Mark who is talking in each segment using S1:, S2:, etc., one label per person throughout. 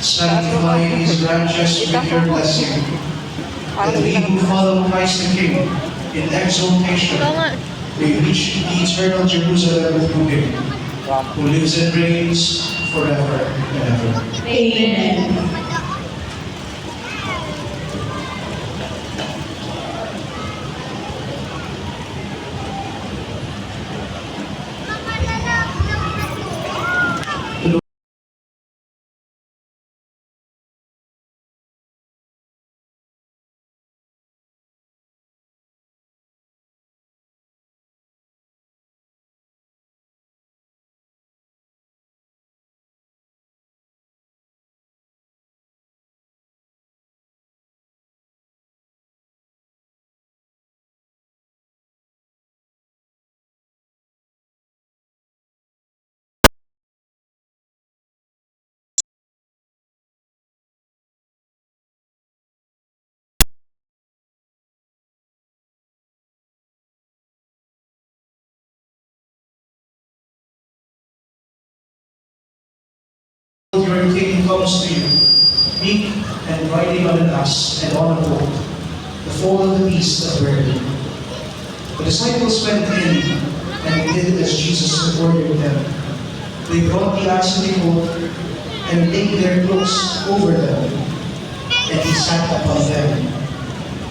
S1: Sanctify these branches with your blessing, that we who follow Christ the King in exaltation may reach the eternal Jerusalem through him, who lives and reigns forever and ever.
S2: Amen.
S1: Your King comes to you, meek and riding on an ass and on a goat, the foal of the beast of burden. The disciples went in and did as Jesus ordered them. They brought the ass and the goat and laid their cloaks over them, and he sat upon them.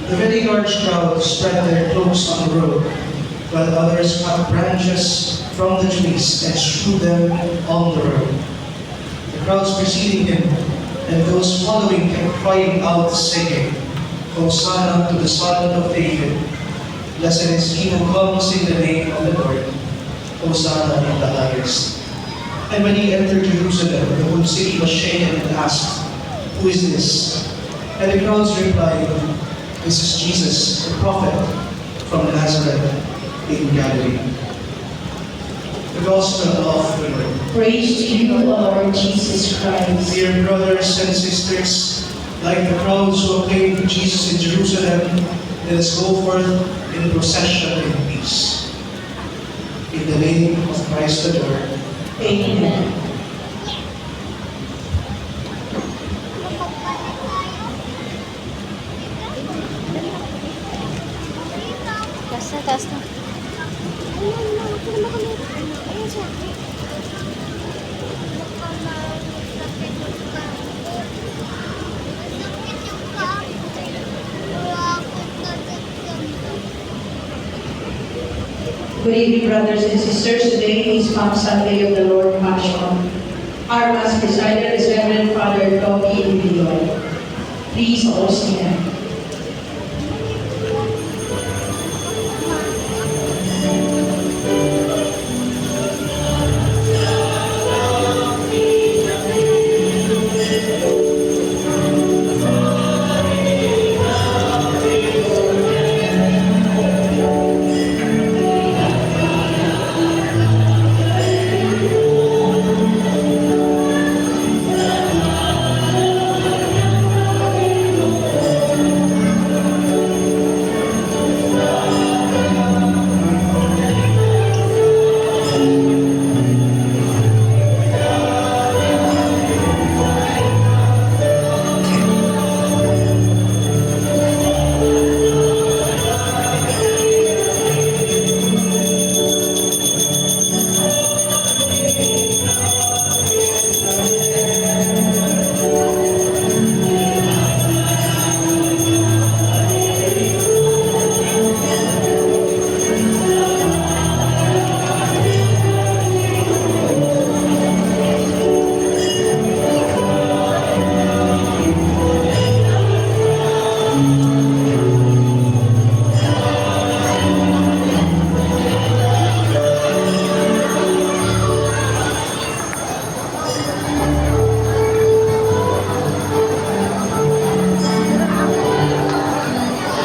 S1: The very large crowd spread their cloaks on the road, while others cut branches from the trees and strewed them on the road. The crowds preceding him and those following kept crying out, saying, Hosanna to the Son of David. Blessed is he who comes in the name of the Lord. Hosanna in the highest. And when he entered Jerusalem, the whole city was shaken and asked, Who is this? And the crowds replied, This is Jesus, the prophet from Nazareth in Galilee. The Gospel of the Lord.
S2: Praise to you, Lord Jesus Christ.
S1: Dear brothers and sisters, like the crowds who acclaimed Jesus in Jerusalem, let us go forth in procession in peace. In the name of Christ the Lord.
S2: Amen.
S3: Taas na.
S2: Good evening, brothers and sisters. Today is Palm Sunday of the Lord Passion. Our Mass presider is Reverend Father Toby Individual. Please all stand.